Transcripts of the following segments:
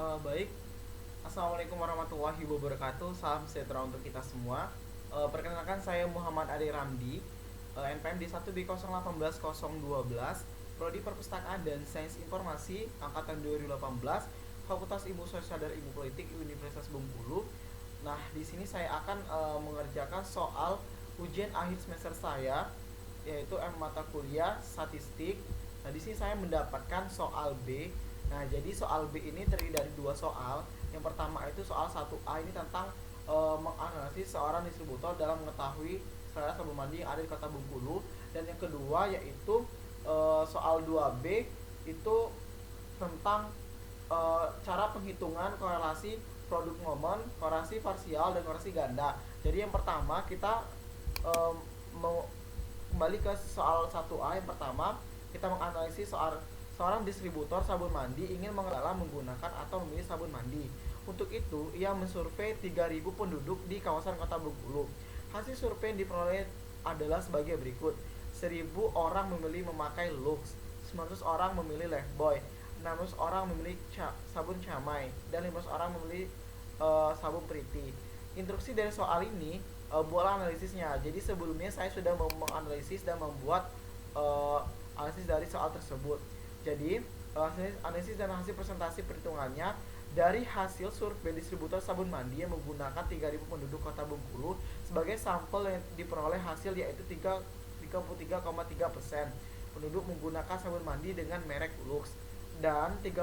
Baik, Assalamualaikum warahmatullahi wabarakatuh. Salam sejahtera untuk kita semua. Perkenalkan saya Muhammad Ade Ramdi, NPM di 1B018-012, Prodi Perpustakaan dan Sains Informasi angkatan 2018, Fakultas Ilmu Sosial dan Ilmu Politik Universitas Bengkulu. Nah, di sini saya akan mengerjakan soal ujian akhir semester saya, yaitu mata kuliah statistik. Nah, di sini saya mendapatkan soal B. Nah, jadi soal B ini terdiri dari dua soal. Yang pertama itu soal 1A, ini tentang menganalisis seorang distributor dalam mengetahui selera sabun mandi yang ada di Kota Bengkulu. Dan yang kedua yaitu soal 2B itu tentang cara penghitungan korelasi produk momen, korelasi parsial dan korelasi ganda. Jadi yang pertama kita mau kembali ke soal 1A. Yang pertama kita menganalisis soal seorang distributor sabun mandi ingin menggunakan atau memilih sabun mandi. Untuk itu, ia mensurvei 3.000 penduduk di kawasan Kota Bengkulu. Hasil survei yang diperoleh adalah sebagai berikut. 1.000 orang memilih memakai Lux, 900 orang memilih Lifebuoy, 600 orang memilih sabun Camay, dan 500 orang memilih sabun Pretty. Instruksi dari soal ini, buatlah analisisnya. Jadi sebelumnya saya sudah menganalisis dan membuat analisis dari soal tersebut. Jadi analisis dan hasil presentasi perhitungannya dari hasil survei distributor sabun mandi yang menggunakan 3.000 penduduk Kota Bengkulu. Sebagai sampel yang diperoleh hasil yaitu 33,3% penduduk menggunakan sabun mandi dengan merek Lux, dan 30%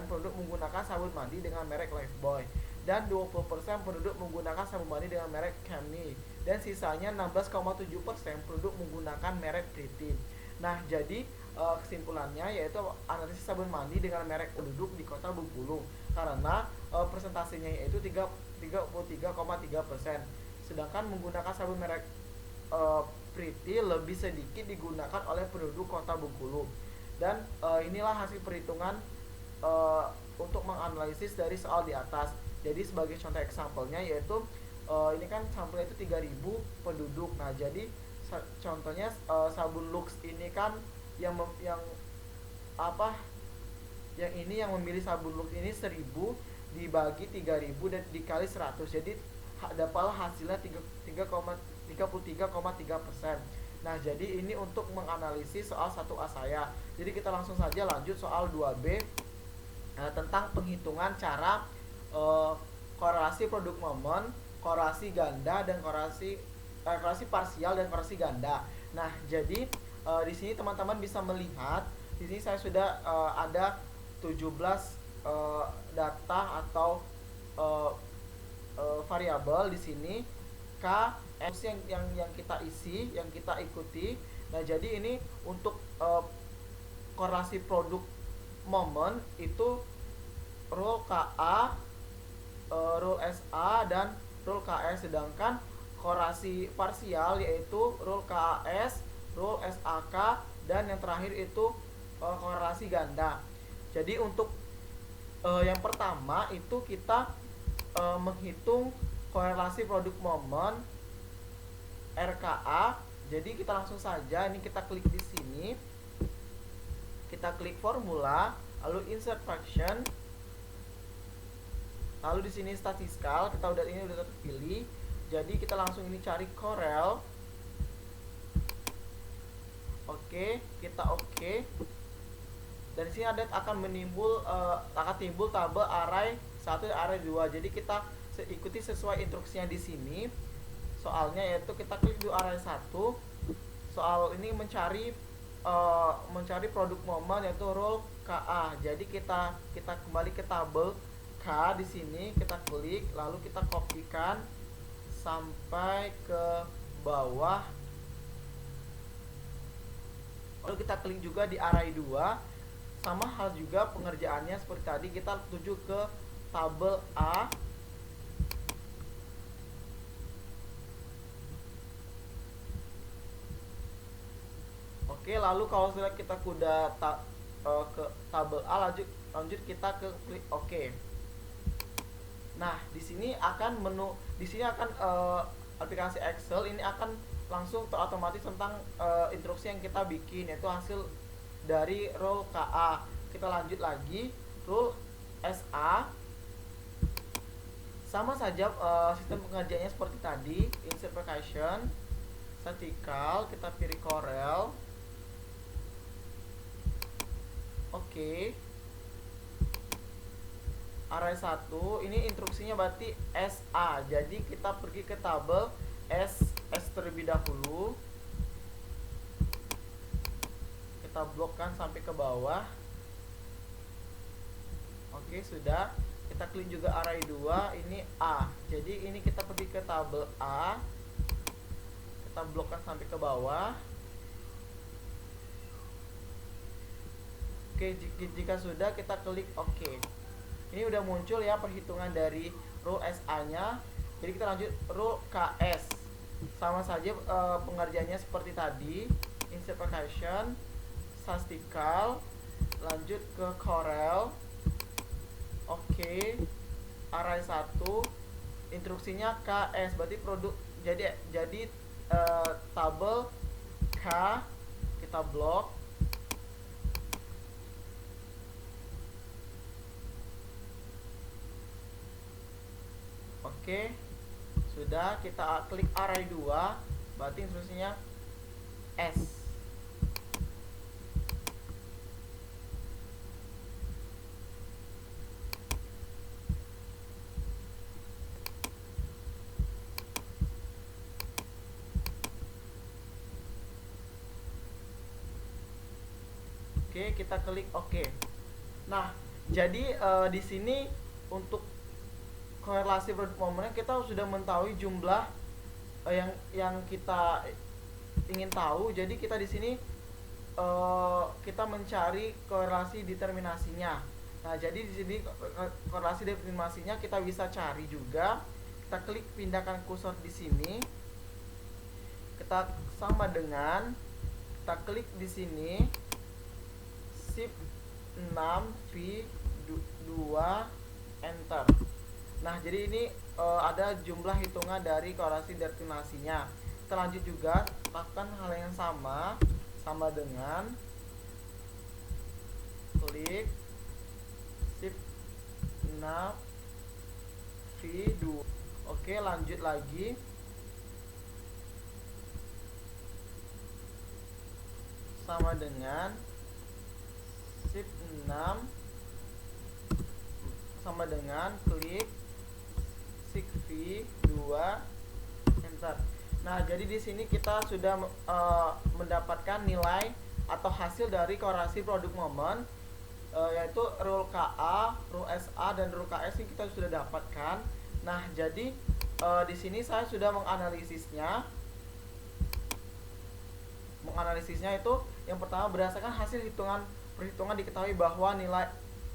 penduduk menggunakan sabun mandi dengan merek Lifebuoy, dan 20% penduduk menggunakan sabun mandi dengan merek Camay, dan sisanya 16,7% penduduk menggunakan merek Pretty. Nah, jadi kesimpulannya yaitu analisis sabun mandi dengan merek penduduk di Kota Bengkulu, karena presentasinya yaitu 33,3%, sedangkan menggunakan sabun merek Pretty lebih sedikit digunakan oleh penduduk Kota Bengkulu. Dan inilah hasil perhitungan untuk menganalisis dari soal di atas. Jadi sebagai contoh example-nya yaitu ini kan sampelnya itu 3.000 penduduk. Nah, jadi contohnya sabun Lux ini kan yang apa, yang ini yang memilih sabun Lux ini 1.000 dibagi 3.000 dan dikali 100, jadi dapatlah hasilnya 33,3%. Nah, jadi ini untuk menganalisis soal 1A saya. Jadi kita langsung saja lanjut soal 2B tentang penghitungan cara korelasi produk momen, korelasi ganda, dan korelasi parsial dan korelasi ganda. Nah, jadi di sini teman-teman bisa melihat di sini saya sudah ada 17 data atau variabel di sini. K yang kita isi, yang kita ikuti. Nah, jadi ini untuk korelasi produk momen itu rule KA, rule SA, dan rule KS. Sedangkan korelasi parsial yaitu rule KAS, rule SAK, dan yang terakhir itu korelasi ganda. Jadi untuk yang pertama itu kita menghitung korelasi produk momen RKA. Jadi kita langsung saja, ini kita klik di sini, kita klik formula, lalu insert function, lalu di sini statistical, kita ini udah terpilih. Jadi kita langsung ini cari Corel. Oke, kita oke. Dan di sini akan timbul tabel array 1 dan array 2. Jadi kita ikuti sesuai instruksinya di sini. Soalnya yaitu kita klik di array 1. Soal ini mencari produk momen yaitu rule KA. Jadi kita kembali ke tabel K di sini, kita klik, lalu kita kopikan sampai ke bawah. Lalu kita klik juga di array 2. Sama hal juga pengerjaannya seperti tadi, kita tuju ke tabel A. Oke, lalu kalau sudah kita ke tabel A, lanjut kita ke klik oke. Nah, di sini akan aplikasi Excel ini akan langsung terotomatis tentang instruksi yang kita bikin, yaitu hasil dari rule KA. Kita lanjut lagi, rule SA. Sama saja sistem pengerjaannya seperti tadi, insert percussion, statikal, kita pilih Corel. Oke. Array 1, ini instruksinya berarti SA. Jadi kita pergi ke tabel S terlebih dahulu. Kita blokkan sampai ke bawah. Oke, sudah. Kita klik juga array 2, ini A. Jadi ini kita pergi ke tabel A. Kita blokkan sampai ke bawah. Oke, jika sudah kita klik OK. Ini udah muncul ya perhitungan dari rule SA-nya. Jadi kita lanjut rule KS. Sama saja pengerjaannya seperti tadi. Insert percussion, statikal, lanjut ke Corel. Oke. Array 1, instruksinya KS, berarti produk jadi tabel K, kita blok. Oke, sudah. Kita klik array 2, berarti instruksinya S. Oke, kita klik OK. Nah, jadi di sini untuk korelasi produk momennya kita sudah mengetahui jumlah yang kita ingin tahu. Jadi kita di sini kita mencari korelasi determinasinya. Nah, jadi di sini korelasi determinasinya kita bisa cari juga. Kita klik pindahkan kursor di sini. Kita sama dengan kita klik di sini Shift 6 V2 Enter. Nah, jadi ini ada jumlah hitungan dari korelasi determinasinya. Kita lanjut juga, lakukan hal yang sama dengan klik Shift 6 V2. Oke, lanjut lagi. Sama dengan Shift 6 sama dengan klik Shift V2 Enter. Nah, jadi di sini kita sudah mendapatkan nilai atau hasil dari korelasi produk momen, yaitu rule KA, rule SA, dan rule KS ini kita sudah dapatkan. Nah, jadi di sini saya sudah menganalisisnya. Menganalisisnya itu yang pertama berdasarkan hasil perhitungan diketahui bahwa nilai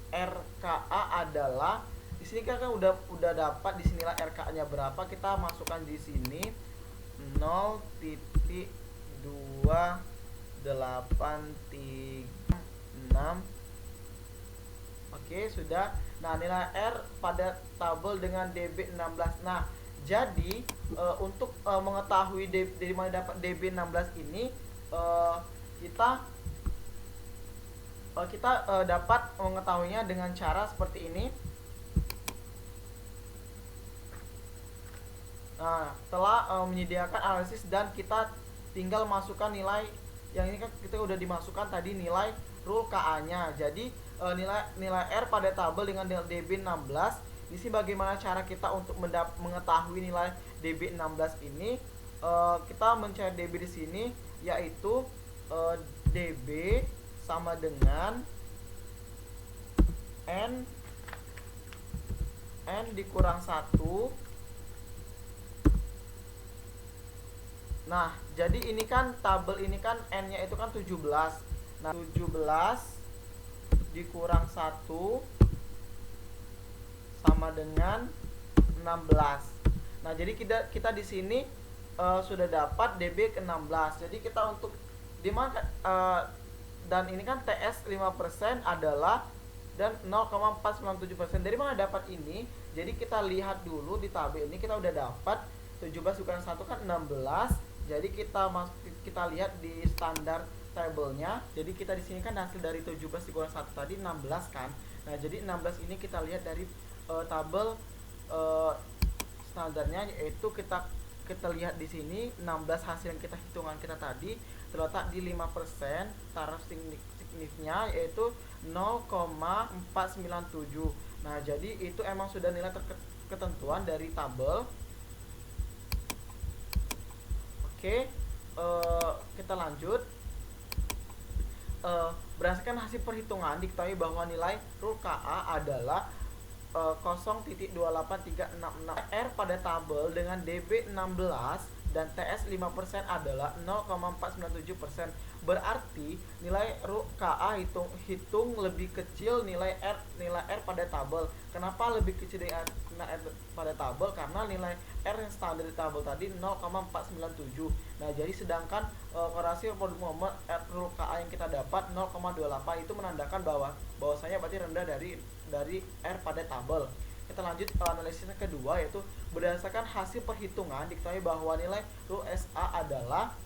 RKA adalah, di sini kan udah dapat di sini nilai RKA-nya berapa, kita masukkan di sini 0.2836. Oke, sudah. Nah, nilai R pada tabel dengan DB16. Nah, jadi untuk mengetahui dari mana dapat DB16 ini, kita dapat mengetahuinya dengan cara seperti ini. Nah, setelah menyediakan analisis dan kita tinggal masukkan nilai yang ini kan kita udah dimasukkan tadi nilai rule KA-nya. Jadi nilai R pada tabel dengan DB16. Di sini bagaimana cara kita untuk mengetahui nilai DB16 ini? Kita mencari DB di sini, yaitu DB sama dengan N dikurang 1. Nah, jadi ini kan tabel ini kan N-nya itu kan 17. Nah, 17 dikurang 1 sama dengan 16. Nah, jadi kita di sini sudah dapat DB ke 16. Jadi kita untuk dimana dan ini kan TS 5% adalah dan 0,497%. Dari mana dapat ini? Jadi kita lihat dulu di tabel ini kita udah dapat 17 dikurang 1 kan 16. Jadi kita lihat di standar tabelnya. Jadi kita di sini kan hasil dari 17 dikurang 1 tadi 16 kan. Nah, jadi 16 ini kita lihat dari tabel standarnya, yaitu kita lihat di sini 16 hasil yang kita hitungan kita tadi terletak di 5%, taraf signifikannya yaitu 0,497. Nah, jadi itu emang sudah nilai ketentuan dari tabel. Oke, kita lanjut. Berdasarkan hasil perhitungan diketahui bahwa nilai rule KA adalah 0.28366. R pada tabel dengan DB 16 dan TS 5% adalah 0,497%. Berarti nilai KA hitung lebih kecil nilai R pada tabel. Kenapa lebih kecil dari R pada tabel? Karena nilai R yang standar di tabel tadi 0,497. Nah, jadi sedangkan korelasi produk momen rule KA yang kita dapat 0,28 itu menandakan bahwasanya berarti rendah dari R pada tabel. Kita lanjut analisisnya kedua, yaitu berdasarkan hasil perhitungan diketahui bahwa nilai rule SA adalah,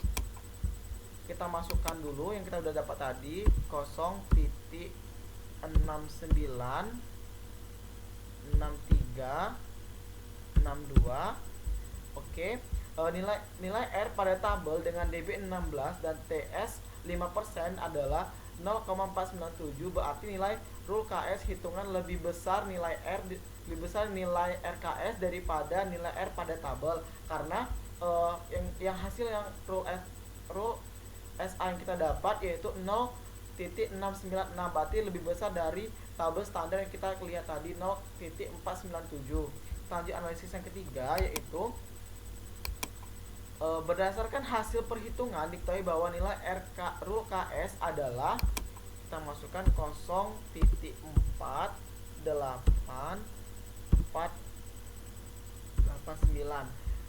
kita masukkan dulu yang kita udah dapat tadi 0.696362. Oke, nilai R pada tabel dengan DB 16 dan TS 5% adalah 0,497. Berarti nilai rule KS hitungan lebih besar nilai RKS daripada nilai R pada tabel, karena yang hasil yang rule SA yang kita dapat yaitu 0.696, berarti lebih besar dari tabel standar yang kita lihat tadi 0.497. Lanjut analisis yang ketiga, yaitu berdasarkan hasil perhitungan diketahui bahwa nilai rule KS adalah, kita masukkan 0.48489.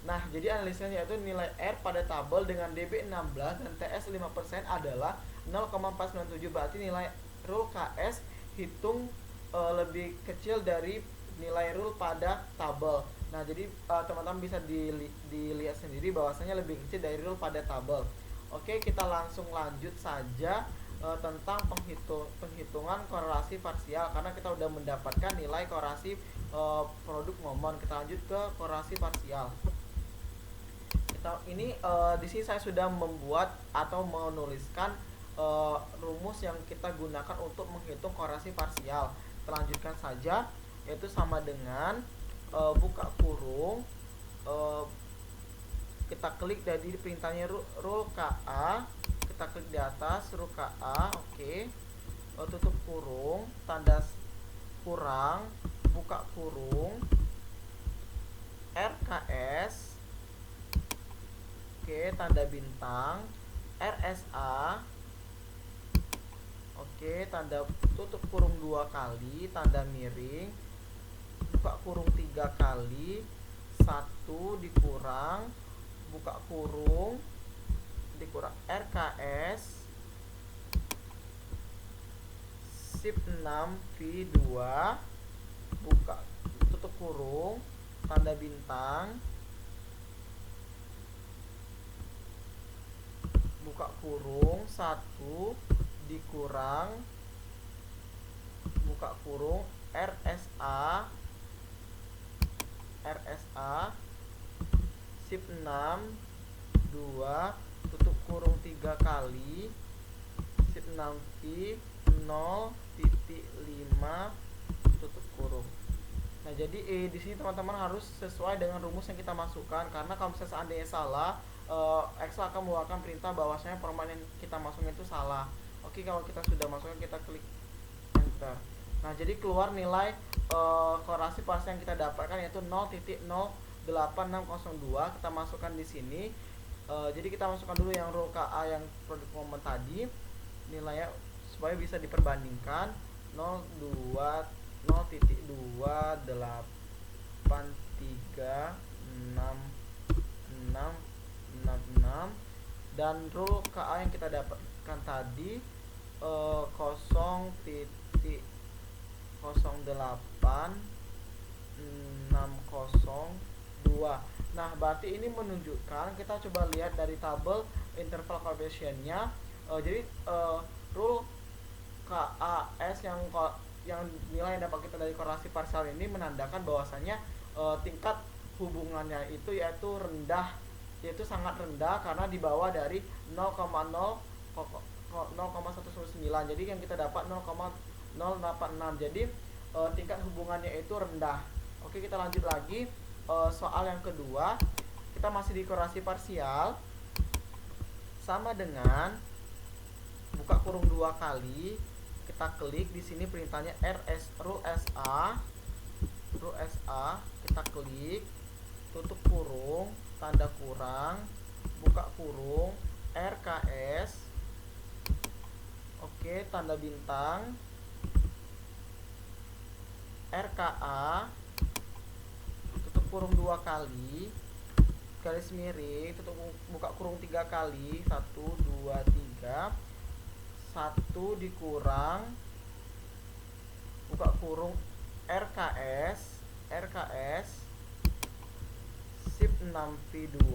Nah, jadi analisisnya yaitu nilai R pada tabel dengan DB 16 dan TS 5% adalah 0,497. Berarti nilai rule KS hitung lebih kecil dari nilai rule pada tabel. Nah, jadi teman-teman bisa dilihat sendiri bahwasanya lebih kecil dari rule pada tabel. Oke, kita langsung lanjut saja tentang penghitungan korelasi parsial, karena kita sudah mendapatkan nilai korelasi produk momen. Kita lanjut ke korelasi parsial. Di sini saya sudah membuat atau menuliskan rumus yang kita gunakan untuk menghitung korelasi parsial. Kita lanjutkan saja, yaitu sama dengan buka kurung, kita klik dari perintahnya rule KA, kita klik di atas rule KA. Oke, tutup kurung, tanda kurang, buka kurung, RKS, oke, tanda bintang, RSA, oke, tanda tutup kurung 2 kali, tanda miring, buka kurung 3 kali, 1 dikurang, buka kurung, dikurang RKS, sip 6 V2, buka tutup kurung, tanda bintang, buka kurung 1 dikurang, buka kurung RSA sip 6 2 tutup kurung 3 kali, sip 6 V 0.5 tutup kurung. Nah, jadi di sini teman-teman harus sesuai dengan rumus yang kita masukkan, karena kalau misalnya seandainya salah, Excel akan mengeluarkan perintah bahwasanya format yang kita masukkan itu salah. Oke, kalau kita sudah masukkan, kita klik enter. Nah, jadi keluar nilai korelasi parsial yang kita dapatkan yaitu 0.08602. Kita masukkan di sini. Jadi kita masukkan dulu yang rule KA yang produk momen tadi, nilainya supaya bisa diperbandingkan. 0.2836666, dan rule KA yang kita dapatkan tadi 0.08602. Nah, berarti ini menunjukkan, kita coba lihat dari tabel interval coefficientnya, Jadi rule KAS yang nilai yang dapat kita dari korelasi parsial ini menandakan bahwasanya tingkat hubungannya itu yaitu sangat rendah karena di bawah dari 0,119. Jadi yang kita dapat 0,086. Jadi tingkat hubungannya itu rendah. Oke, kita lanjut lagi. Soal yang kedua, kita masih di korelasi parsial, sama dengan buka kurung 2 kali, kita klik di sini perintahnya RSA, kita klik, tutup kurung, tanda kurang, buka kurung, RKS, oke, tanda bintang, RKA, tutup kurung 2 kali, garis miring, tutup, buka kurung 3 kali, 1 2 3, 1 dikurang, buka kurung, RKS, shift 6V2,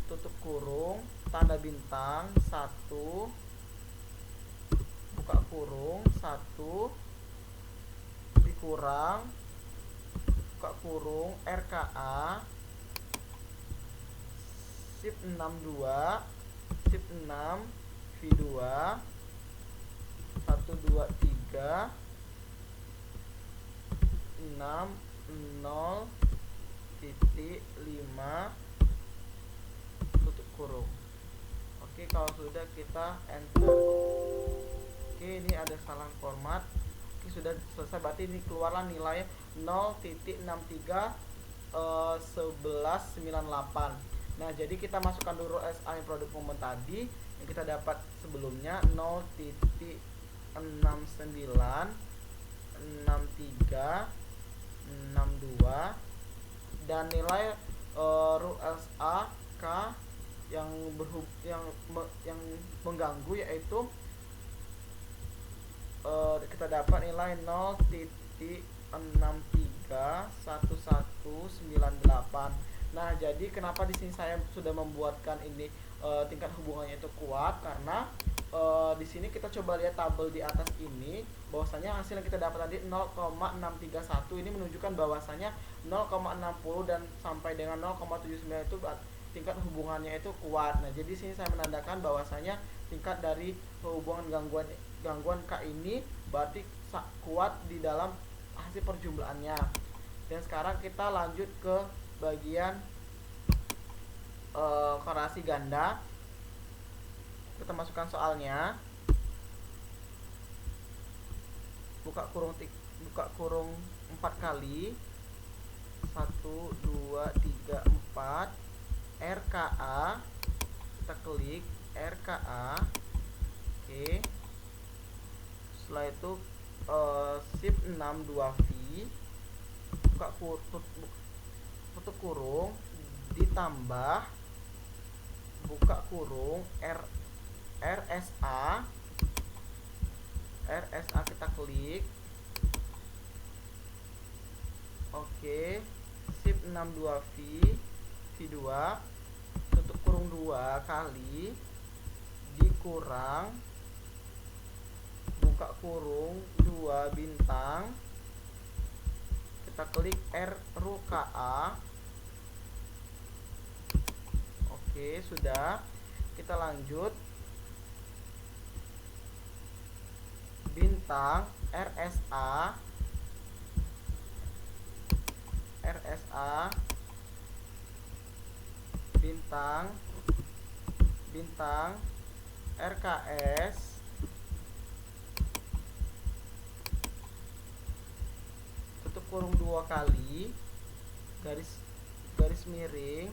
tutup kurung, tanda bintang, 1, buka kurung, 1 dikurang, buka kurung, RKA, shift 62, shift 6 V2, 1 2 3, 6 0 titik 5, tutup kurung. Oke, kalau sudah kita enter. Oke, ini ada salah format. Oke, sudah selesai, berarti ini keluarlah nilai 0.631198. Nah, jadi kita masukkan dulu SI produk momen tadi yang kita dapat sebelumnya 0.696362, dan nilai rule SA K yang mengganggu, yaitu kita dapat nilai 0.631198. Nah, jadi kenapa di sini saya sudah membuatkan ini tingkat hubungannya itu kuat, karena di sini kita coba lihat tabel di atas ini, bahwasanya hasil yang kita dapat tadi 0,631 ini menunjukkan bahwasanya 0,60 dan sampai dengan 0,79 itu tingkat hubungannya itu kuat. Nah, jadi sini saya menandakan bahwasanya tingkat dari hubungan gangguan K ini berarti kuat di dalam hasil perjumlahannya. Dan sekarang kita lanjut ke bagian korelasi ganda. Kita masukkan soalnya, buka kurung 4 kali, 1 2 3 4, RKA, kita klik RKA. Oke, setelah itu shift 62V, tutup kurung, ditambah, buka kurung, RSA, kita klik. Oke, shift 62V, V2, tutup kurung 2 kali, dikurang, buka kurung 2 bintang, kita klik RKA. Oke, sudah. Kita lanjut, bintang, RSA, bintang, RKS, tutup kurung 2 kali, garis miring,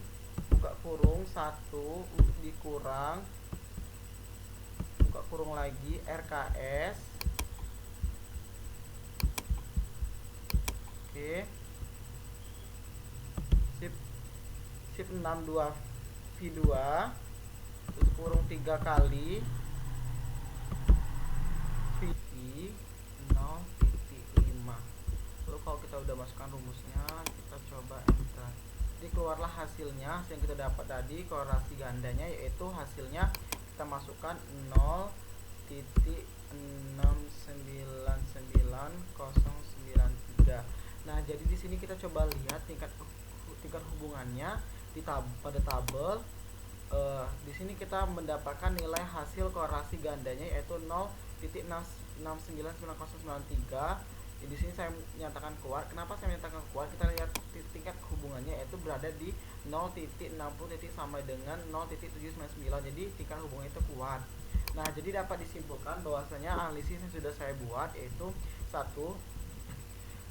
buka kurung 1, dikurang, buka kurung lagi, RKS. Oke, shift 62 V2, tutup kurung 3 kali, VV 0.5. Lalu kalau kita udah masukkan rumusnya, kita coba enter. Jadi keluarlah hasil yang kita dapat tadi, korelasi gandanya, yaitu hasilnya kita kita masukkan 0,699,093. Nah, jadi di sini kita coba lihat tingkat hubungannya pada tabel. Di sini kita mendapatkan nilai hasil korelasi gandanya yaitu 0,699,093. Di sini saya menyatakan kuat. Kenapa saya menyatakan kuat? Kita lihat tingkat hubungannya yaitu berada di 0,60 sama dengan 0,799. Jadi tingkat hubungan itu kuat. Nah, jadi dapat disimpulkan bahwasanya analisis yang sudah saya buat yaitu satu,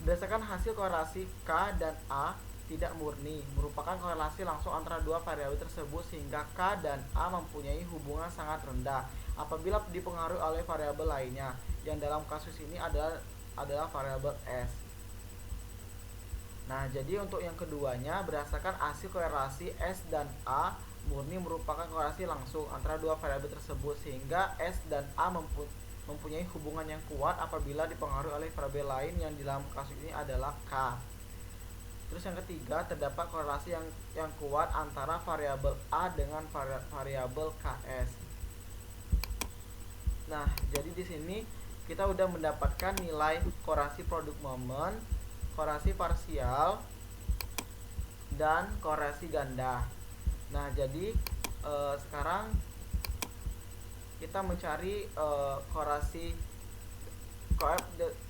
berdasarkan hasil korelasi K dan A tidak murni, merupakan korelasi langsung antara dua variabel tersebut sehingga K dan A mempunyai hubungan sangat rendah apabila dipengaruhi oleh variabel lainnya, yang dalam kasus ini adalah variabel S. Nah, jadi untuk yang keduanya, berdasarkan hasil korelasi S dan A murni merupakan korelasi langsung antara dua variabel tersebut sehingga S dan A mempunyai hubungan yang kuat apabila dipengaruhi oleh variabel lain, yang dalam kasus ini adalah K. Terus yang ketiga, terdapat korelasi yang kuat antara variabel A dengan variabel KS. Nah, jadi di sini kita udah mendapatkan nilai korelasi produk momen, korelasi parsial, dan korelasi ganda. Nah, jadi sekarang kita mencari korelasi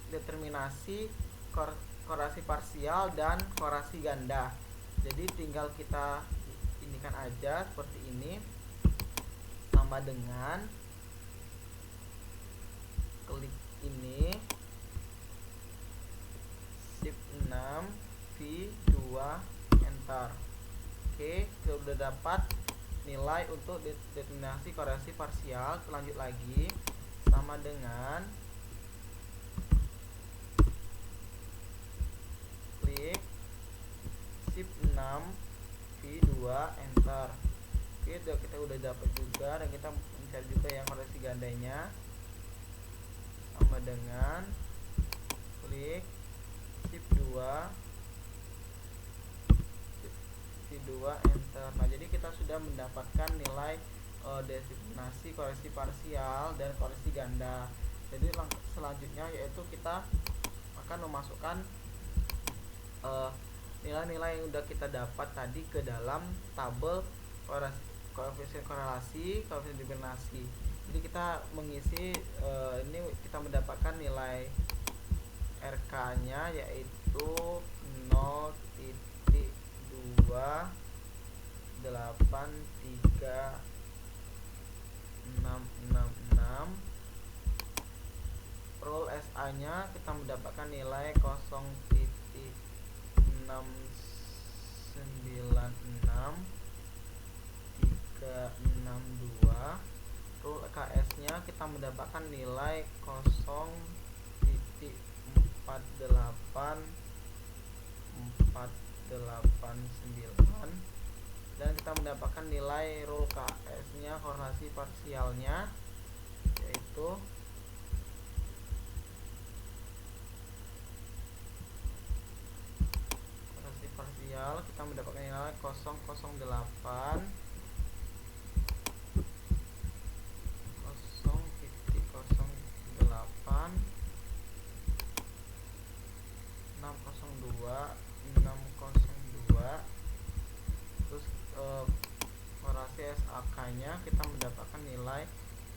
determinasi korelasi parsial dan korelasi ganda. Jadi tinggal kita inikan aja seperti ini, sama dengan klik ini shift 6 V2 enter. Oke, kita sudah dapat nilai untuk determinasi korelasi parsial. Lanjut lagi, sama dengan klik shift 6 V2 enter. Oke, kita udah dapat juga, dan kita mencari juga yang korelasi gandanya, sama dengan klik shift 2 enter. Nah, jadi kita sudah mendapatkan nilai determinasi korelasi parsial dan korelasi ganda. Jadi selanjutnya yaitu kita akan memasukkan nilai-nilai yang udah kita dapat tadi ke dalam tabel koefisien korelasi, koefisien determinasi. Jadi kita mengisi ini, kita mendapatkan nilai RK-nya yaitu 0,28366. Rule SA-nya kita mendapatkan nilai 0,696,362. Rule KS-nya kita mendapatkan nilai 0,48489, dan kita mendapatkan nilai rule KS-nya korelasi parsialnya yaitu korelasi parsial kita mendapatkan nilai 0,08 602. Terus korelasi SAK-nya kita mendapatkan nilai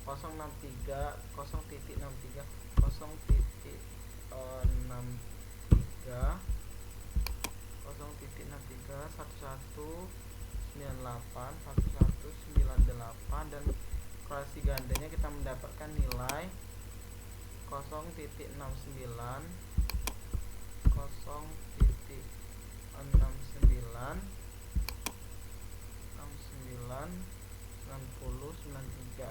0,63 0,63 1198, dan korelasi gandanya kita mendapatkan nilai 0,69 9093.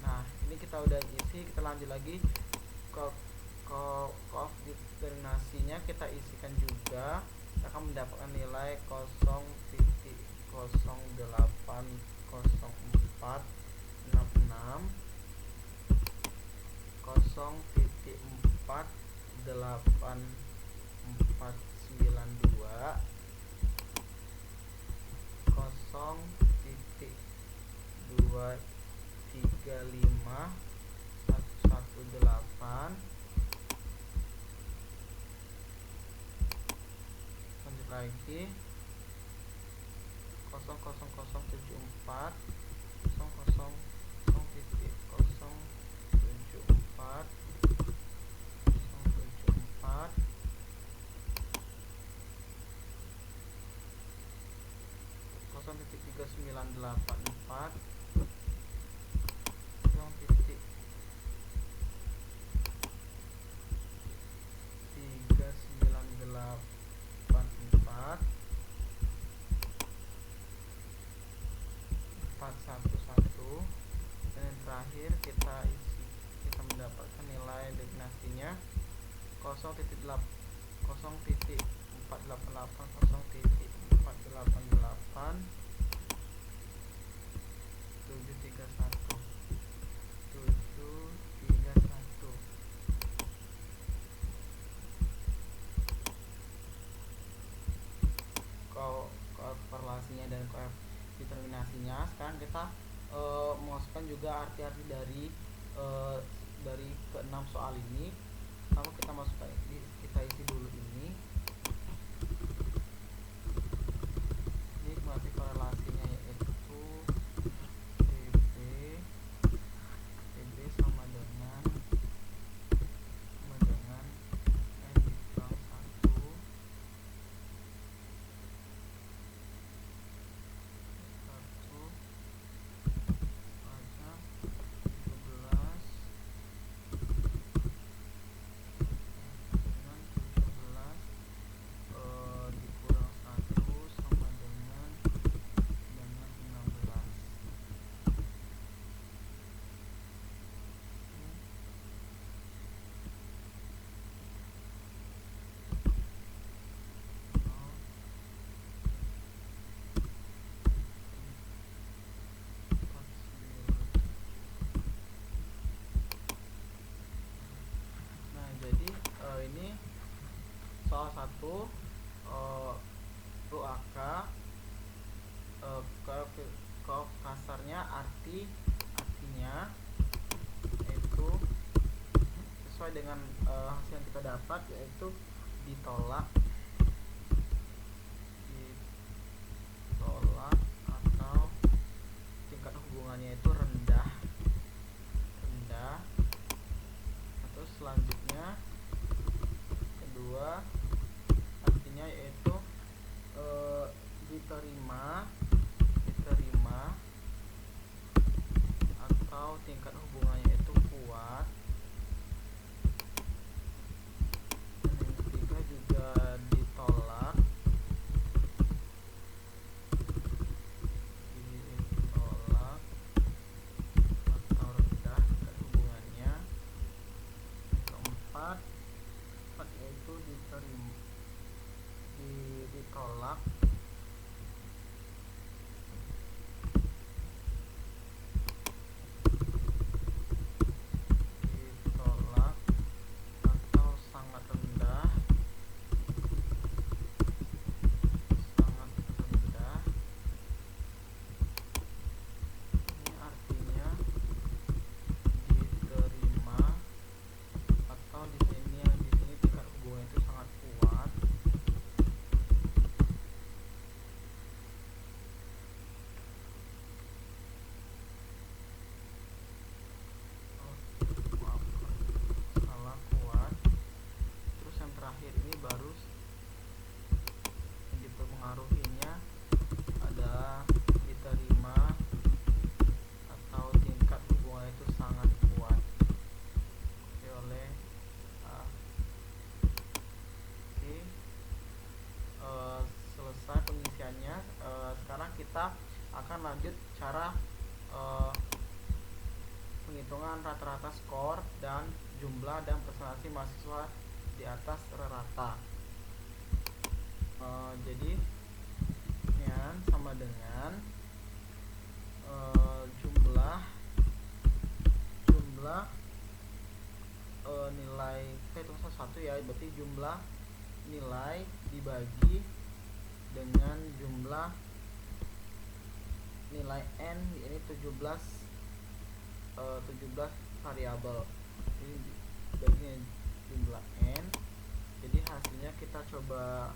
Nah, ini kita udah isi. Kita lanjut lagi ke determinasinya kita isikan juga. Kita akan mendapatkan nilai 0,080466 0,48492 0,48492 0,235 lanjut lagi 0,0074 0,00,074 0,74 0,3984 0,3984 411. Dan yang terakhir kita mendapatkan nilai definasinya 0,488 731. Korelasinya dan determinasinya. Sekarang kita memasukkan juga arti-arti dari keenam soal ini. Pertama kita masukkan, kita isi dulu ini berarti korelasinya yaitu PB sama dengan N dikurang 1 aja 17 dengan 17 dikurang 1 sama dengan 16. Nah, jadi ini soal 1 RUAK ke kasarnya artinya yaitu sesuai dengan hasil yang kita dapat, yaitu ditolak atau tingkat hubungannya itu rendah. Terus selanjutnya kedua artinya yaitu diterima atau tingkat hubungannya itu kuat. Dan yang ketiga juga ditolak atau rendah tingkat hubungannya. Keempat yaitu ditolak atau sangat rendah. Ini artinya diterima atau di sini tingkat hubungan itu sangat kuat. Terus yang terakhir ini baru yang dipengaruhinya ada diterima atau tingkat hubungan itu sangat kuat oleh selesai pengisiannya. Sekarang kita akan lanjut cara penghitungan rata-rata skor dan jumlah dan presentasi mahasiswa di atas rata. Jadi sama dengan jumlah nilai itu satu ya, berarti jumlah nilai dibagi dengan jumlah nilai n ini 17 variabel. Ini bagian jumlah n. Jadi hasilnya kita coba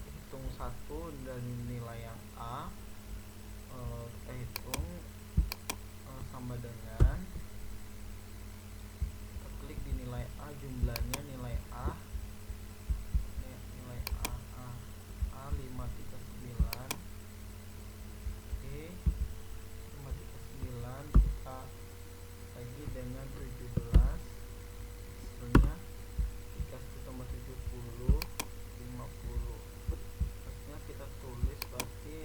hitung satu dari nilai yang a. Kita hitung sama dengan, kita klik di nilai a, jumlahnya nilai a, nilai a 539. Oke, 539 kita bagi dengan 17, hasilnya 31 tambah 70 50. Hasilnya kita tulis berarti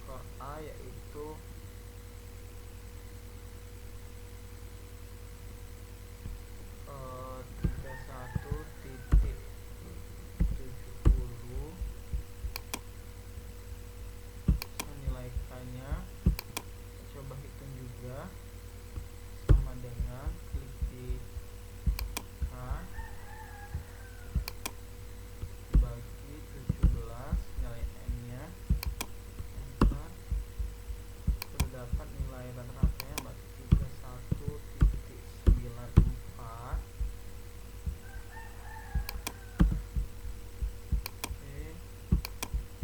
skor A yaitu 31.70. Nilai K-nya kita coba hitung juga, sama dengan klik di K bagi 17, nilai N-nya, enter, terdapat nilai rata-ratanya berarti 31.94. Oke,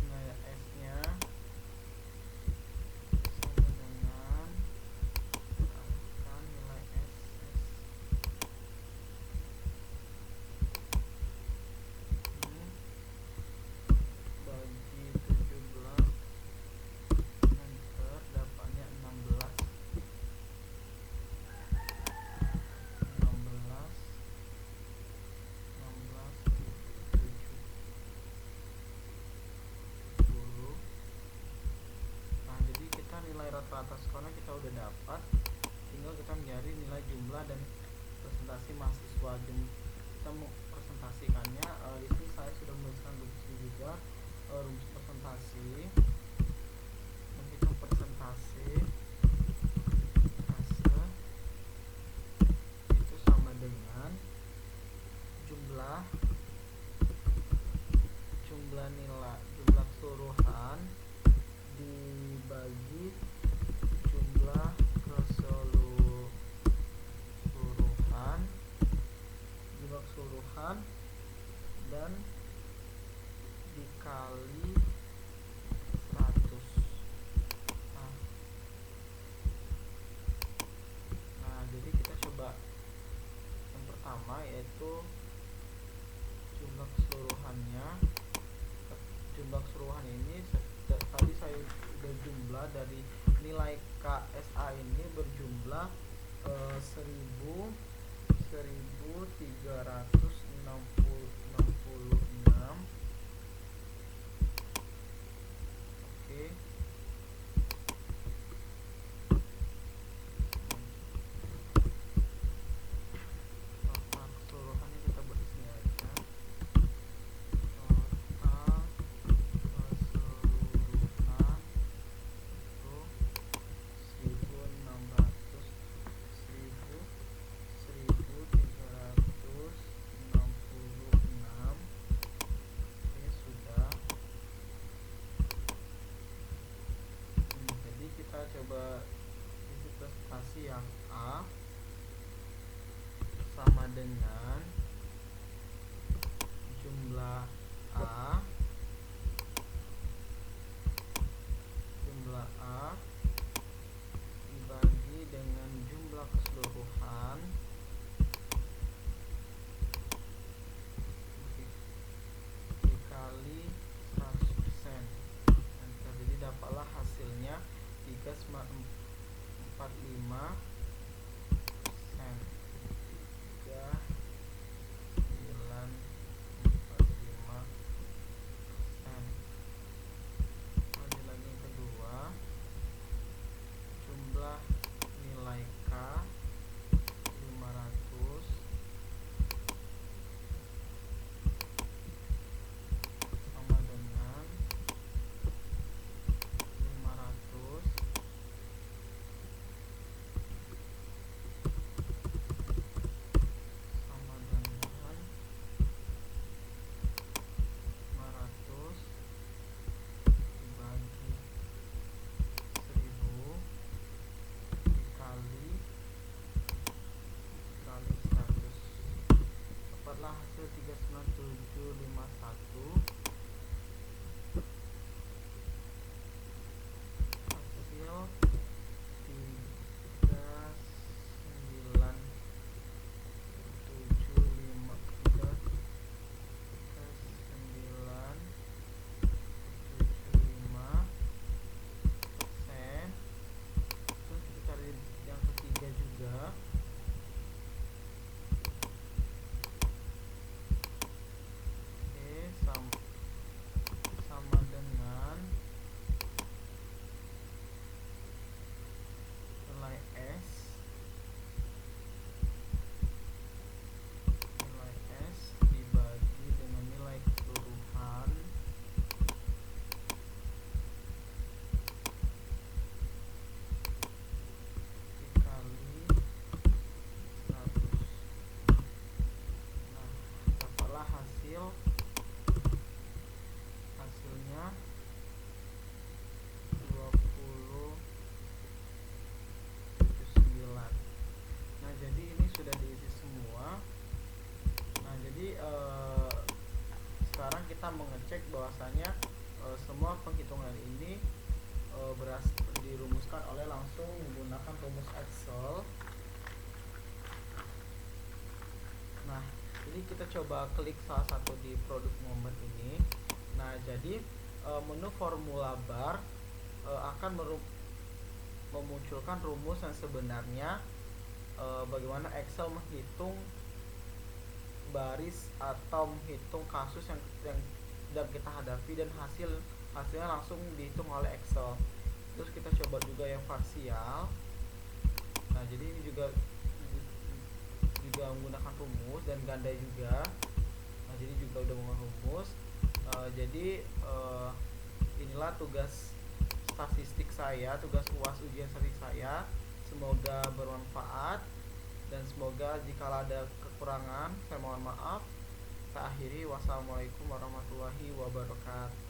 nilai S-nya sama dengan, tambahkan nilai S ini bagi 17, enter, dapatnya 16 16,70. Nah, jadi kita nilai rata-rata skornya kita udah dapat, tinggal kita mencari nilai jumlah dan presentasi mahasiswa. Kita mau presentasikannya, di sini saya sudah menuliskan rumusnya juga, rumus presentasi. Menghitung presentasi hasil itu sama dengan jumlah nilai, jumlah keseluruhan dibagi jumlah keseluruhan dan dikali 100. Nah, jadi kita coba yang pertama yaitu jumlah keseluruhannya. Jumlah keseluruhan ini tadi saya udah jumlah dari nilai KSA ini berjumlah 1366. Oke, total keseluruhannya kita buat di sini aja. Total keseluruhan itu 1366. Oke, sudah. Jadi kita coba isi presentasi yang A sama dengan jumlah A dibagi dengan jumlah keseluruhan dikali 100%. Jadi dapatlah hasilnya 3,45%. 3,945%. Lanjut lagi yang kedua, jumlah nilai K 500 sama dengan 500 751 hasil 3975%. Terus kita cari yang ketiga juga. Oke, sama dengan nilai S. Nilai S dibagi dengan nilai keseluruhan dikali 100. Nah, dapatlah hasilnya 20,79. Nah, jadi ini sudah diisi semua. Nah, jadi sekarang kita mengecek bahwasanya semua penghitungan ini dirumuskan oleh langsung menggunakan rumus Excel. Nah, jadi kita coba klik salah satu di produk momen ini. Nah, jadi menu formula bar akan memunculkan rumus yang sebenarnya bagaimana Excel menghitung baris atau menghitung kasus yang sedang kita hadapi, dan hasilnya langsung dihitung oleh Excel. Terus kita coba juga yang parsial. Nah, jadi ini juga menggunakan rumus, dan ganda juga. Nah, jadi juga udah menggunakan rumus. Jadi inilah tugas statistik saya, tugas UAS ujian statistik saya. Semoga bermanfaat, dan semoga jika ada kekurangan saya mohon maaf. Saya akhiri, wassalamualaikum warahmatullahi wabarakatuh.